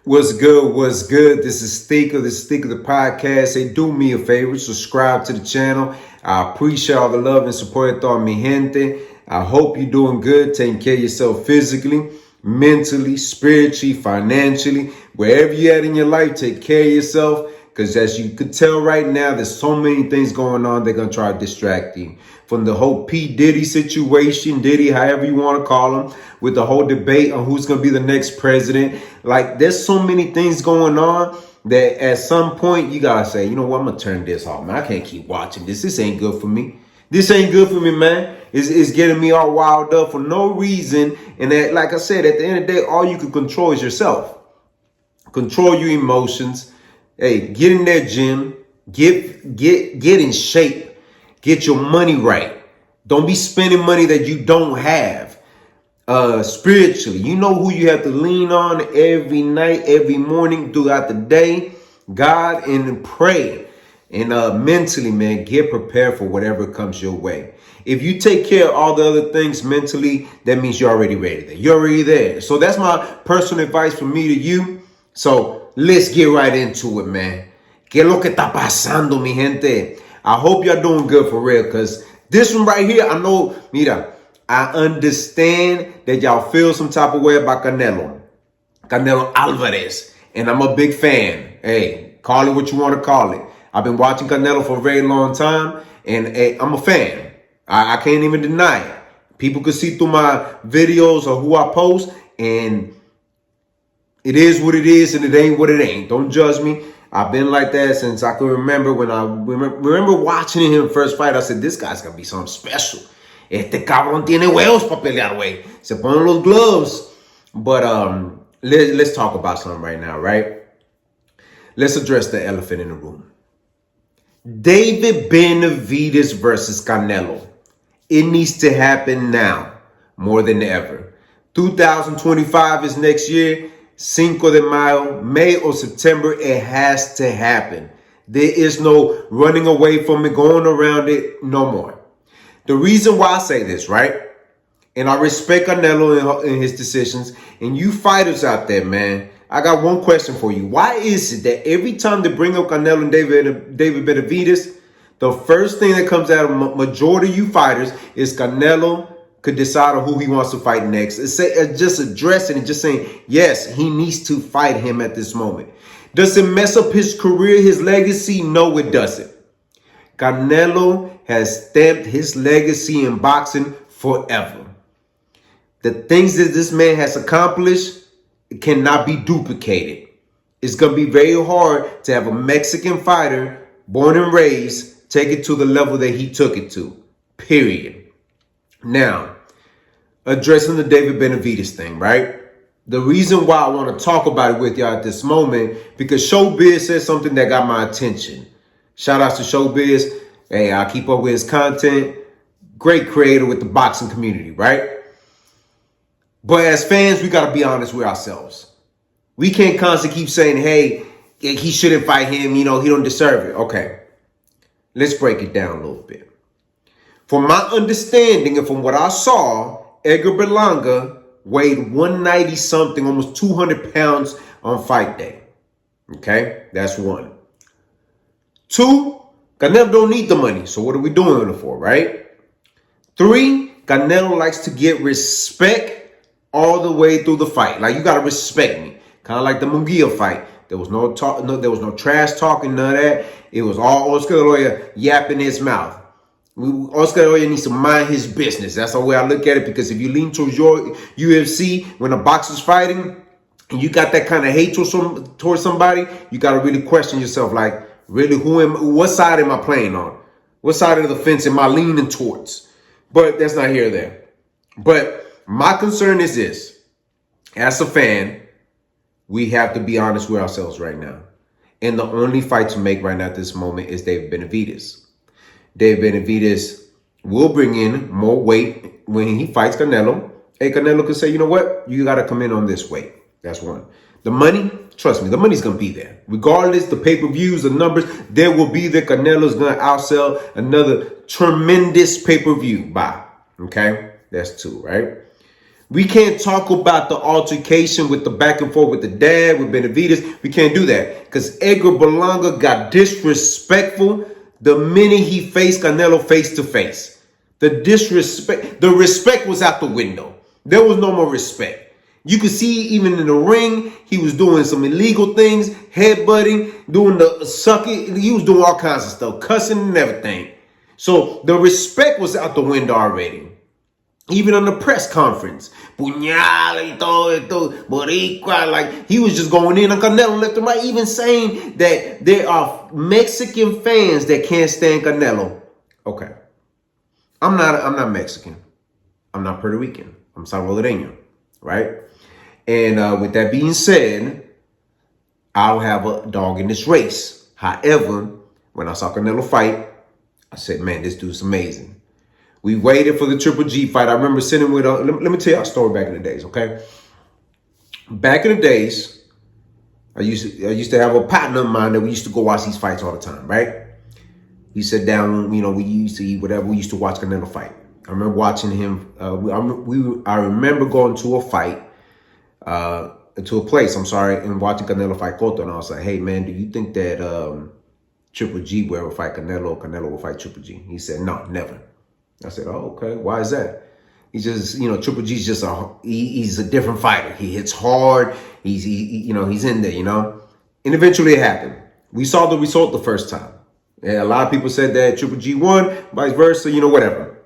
What's good? What's good? This is Stika. This is Stika the podcast. Hey, do me a favor, subscribe to the channel. I appreciate all the love and support of mi gente. I hope you're doing good, taking care of yourself physically, mentally, spiritually, financially. Wherever you're at in your life, take care of yourself. Because as you could tell right now, there's so many things going on. They're going to try to distract you. From the whole P. Diddy situation, Diddy, however you want to call him, with the whole debate on who's going to be the next president. Like, there's so many things going on that at some point you got to say, you know what, I'm going to turn this off, man. I can't keep watching this. This ain't good for me. This ain't good for me, man. It's getting me all wild up for no reason. And that, like I said, at the end of the day, all you can control is yourself. Control your emotions. Hey, get in that gym. Get in shape. Get your money right. Don't be spending money that you don't have. Spiritually, you know who you have to lean on every night, every morning, throughout the day. God, and pray. And mentally, man, get prepared for whatever comes your way. If you take care of all the other things mentally, that means you're already ready there. You're already there. So that's my personal advice from me to you. So let's get right into it, man. ¿Qué es lo que está pasando, mi gente? I hope y'all doing good for real, because this one right here, I know, mira, I understand that y'all feel some type of way about Canelo Alvarez, and I'm a big fan. Hey, call it what you want to call it. I've been watching Canelo for a very long time, and hey, I'm a fan. I can't even deny it. People can see through my videos or who I post, and it is what it is, and it ain't what it ain't. Don't judge me. I've been like that since I can remember. When I remember watching him first fight, I said, this guy's going to be something special. Este cabrón tiene huevos para pelear, güey. Se ponen los gloves. But let's talk about something right now, right? Let's address the elephant in the room. David Benavidez versus Canelo. It needs to happen now more than ever. 2025 is next year. Cinco de Mayo, May or September, it has to happen. There is no running away from it, going around it, no more. The reason why I say this, right? And I respect Canelo in his decisions. And you fighters out there, man, I got one question for you. Why is it that every time they bring up Canelo and David Benavidez, the first thing that comes out of majority of you fighters is Canelo could decide on who he wants to fight next? Just addressing it, just saying, yes, he needs to fight him at this moment. Does it mess up his career, his legacy? No, it doesn't. Canelo has stamped his legacy in boxing forever. The things that this man has accomplished cannot be duplicated. It's going to be very hard to have a Mexican fighter, born and raised, take it to the level that he took it to, period. Now, addressing the David Benavidez thing, right? The reason why I want to talk about it with y'all at this moment, because Showbiz said something that got my attention. Shout out to Showbiz. Hey, I keep up with his content. Great creator with the boxing community, right? But as fans, we got to be honest with ourselves. We can't constantly keep saying, hey, he shouldn't fight him. You know, he don't deserve it. Okay, let's break it down a little bit. From my understanding and from what I saw, Edgar Berlanga weighed 190 something, almost 200 pounds on fight day. Okay, that's one. Two, Canelo don't need the money, so what are we doing it for, right? Three, Canelo likes to get respect all the way through the fight. Like, you gotta respect me, kind of like the Munguia fight. There was no talk, there was no trash talking, none of that. It was all Oscar De La Hoya yapping his mouth. Oscar De La Hoya needs to mind his business. That's the way I look at it, because if you lean towards your UFC when a boxer's fighting and you got that kind of hate towards somebody, you got to really question yourself. Like, really, what side am I playing on? What side of the fence am I leaning towards? But that's not here or there. But my concern is this. As a fan, we have to be honest with ourselves right now. And the only fight to make right now at this moment is David Benavidez. David Benavidez will bring in more weight when he fights Canelo. Hey, Canelo can say, you know what? You got to come in on this weight. That's one. The money, trust me, the money's going to be there. Regardless, the pay-per-views, the numbers, there will be there. Canelo's going to outsell another tremendous pay-per-view buy. Okay? That's two, right? We can't talk about the altercation with the back and forth with the dad, with Benavidez. We can't do that because Edgar Berlanga got disrespectful the minute he faced Canelo face to face. The respect was out the window. There was no more respect. You could see even in the ring, he was doing some illegal things, headbutting, doing the sucking. He was doing all kinds of stuff, cussing and everything. So the respect was out the window already. Even on the press conference, puñal y todo esto, boricua, like he was just going in on Canelo left and right, even saying that there are Mexican fans that can't stand Canelo. Okay, I'm not Mexican, I'm not Puerto Rican, I'm Salvadoreño, right? And with that being said, I'll have a dog in this race. However, when I saw Canelo fight, I said, man, this dude's amazing. We waited for the Triple G fight. I remember sitting with, let me tell you a story back in the days, okay? Back in the days, I used to have a partner of mine that we used to go watch these fights all the time, right? He sat down, you know, we used to eat whatever. We used to watch Canelo fight. I remember watching him. I remember going to a fight, to a place, and watching Canelo fight Cotto. And I was like, hey, man, do you think that Triple G will ever fight Canelo, or Canelo will fight Triple G? He said, no, never. I said, oh, okay. Why is that? He's just, you know, Triple G's just he's a different fighter. He hits hard. He's in there, you know. And eventually it happened. We saw the result the first time. Yeah, a lot of people said that Triple G won, vice versa, you know, whatever.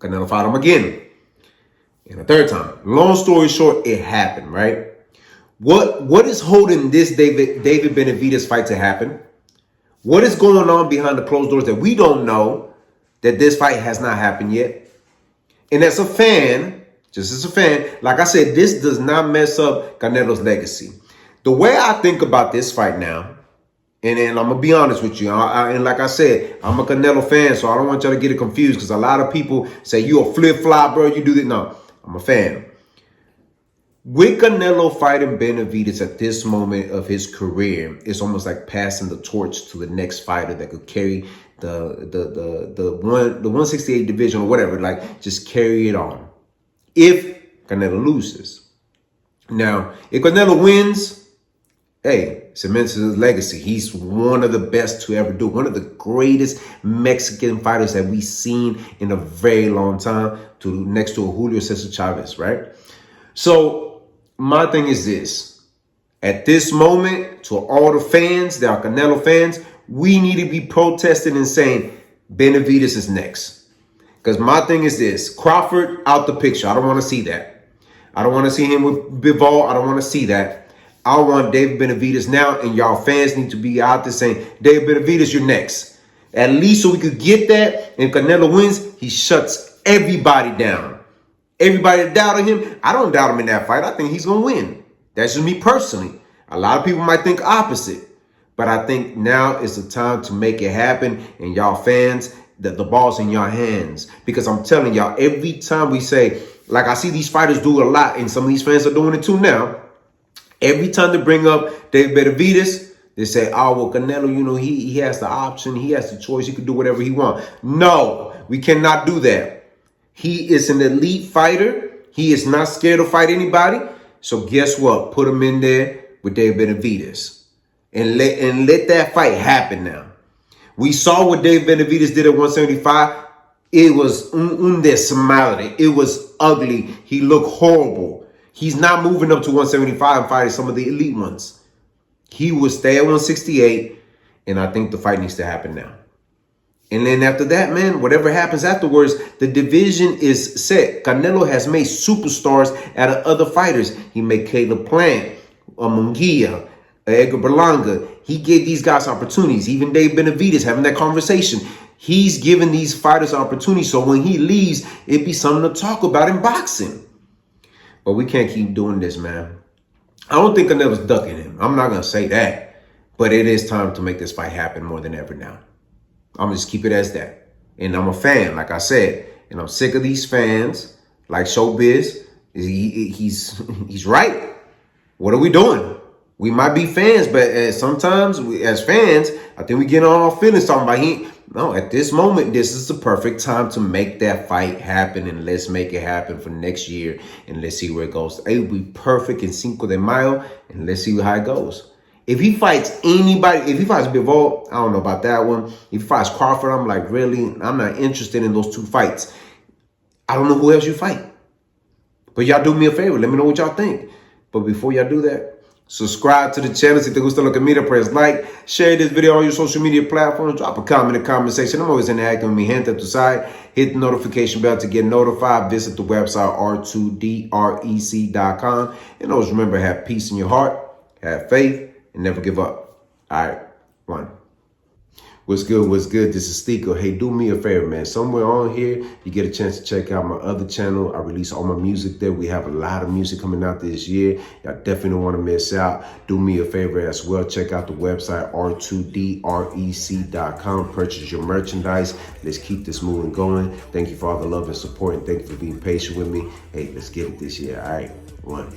Canelo fought him again. And a third time. Long story short, it happened, right? What is holding this David Benavidez fight to happen? What is going on behind the closed doors that we don't know? That this fight has not happened yet. And as a fan, just as a fan, like I said, this does not mess up Canelo's legacy. The way I think about this fight now, and I'm going to be honest with you, and like I said, I'm a Canelo fan, so I don't want y'all to get it confused because a lot of people say, you a flip-flop, bro, you do this. No, I'm a fan. With Canelo fighting Benavidez at this moment of his career, it's almost like passing the torch to the next fighter that could carry the 168 division or whatever, like just carry it on. If Canelo loses. Now, if Canelo wins, hey, cements his legacy. He's one of the best to ever do. One of the greatest Mexican fighters that we've seen in a very long time, next to Julio Cesar Chavez, right? So my thing is this. At this moment, to all the fans that are Canelo fans, we need to be protesting and saying Benavidez is next. Because my thing is this. Crawford out the picture. I don't want to see that. I don't want to see him with Bivol. I don't want to see that. I want David Benavidez now. And y'all fans need to be out there saying, David Benavidez, you're next. At least so we could get that. And Canelo wins, he shuts everybody down. Everybody that doubted him, I don't doubt him in that fight. I think he's going to win. That's just me personally. A lot of people might think opposite. But I think now is the time to make it happen. And y'all fans, the ball's in your hands. Because I'm telling y'all, every time we say, like I see these fighters do a lot, and some of these fans are doing it too now. Every time they bring up David Benavidez, they say, oh, well, Canelo, you know, he has the option. He has the choice. He can do whatever he wants. No, we cannot do that. He is an elite fighter. He is not scared to fight anybody. So guess what? Put him in there with David Benavidez. And let that fight happen now. We saw what David Benavidez did at 175. It was un desmadre. It was ugly. He looked horrible. He's not moving up to 175 and fighting some of the elite ones. He will stay at 168, and I think the fight needs to happen now. And then after that, man, whatever happens afterwards, the division is set. Canelo has made superstars out of other fighters. He made Caleb Plant, Munguia, Edgar Berlanga. He gave these guys opportunities. Even Dave Benavidez having that conversation. He's giving these fighters opportunities. So when he leaves, it'd be something to talk about in boxing. But we can't keep doing this, man. I don't think Canelo's ducking him. I'm not going to say that. But it is time to make this fight happen more than ever now. I'm going to just keep it as that. And I'm a fan, like I said. And I'm sick of these fans. Like Showbiz. He's right. What are we doing? We might be fans, but sometimes as fans, I think we get on our feelings talking about no, at this moment, this is the perfect time to make that fight happen, and let's make it happen for next year, and let's see where it goes. It will be perfect in Cinco de Mayo, and let's see how it goes. If he fights anybody, if he fights Bivol, I don't know about that one. If he fights Crawford, I'm like, really? I'm not interested in those two fights. I don't know who else you fight. But y'all do me a favor. Let me know what y'all think. But before y'all do that, subscribe to the channel. Si te gusta lo que mira, press like. Share this video on your social media platforms. Drop a comment in the comment section. I'm always interacting with mi gente, tu sabes. Hit the notification bell to get notified. Visit the website r2drec.com. And always remember, have peace in your heart, have faith, and never give up. All right, one. What's good? What's good? This is Stico. Hey, do me a favor, man. Somewhere on here, you get a chance to check out my other channel. I release all my music there. We have a lot of music coming out this year. Y'all definitely don't want to miss out. Do me a favor as well. Check out the website, r2drec.com. Purchase your merchandise. Let's keep this moving going. Thank you for all the love and support, and thank you for being patient with me. Hey, let's get it this year. All right, one.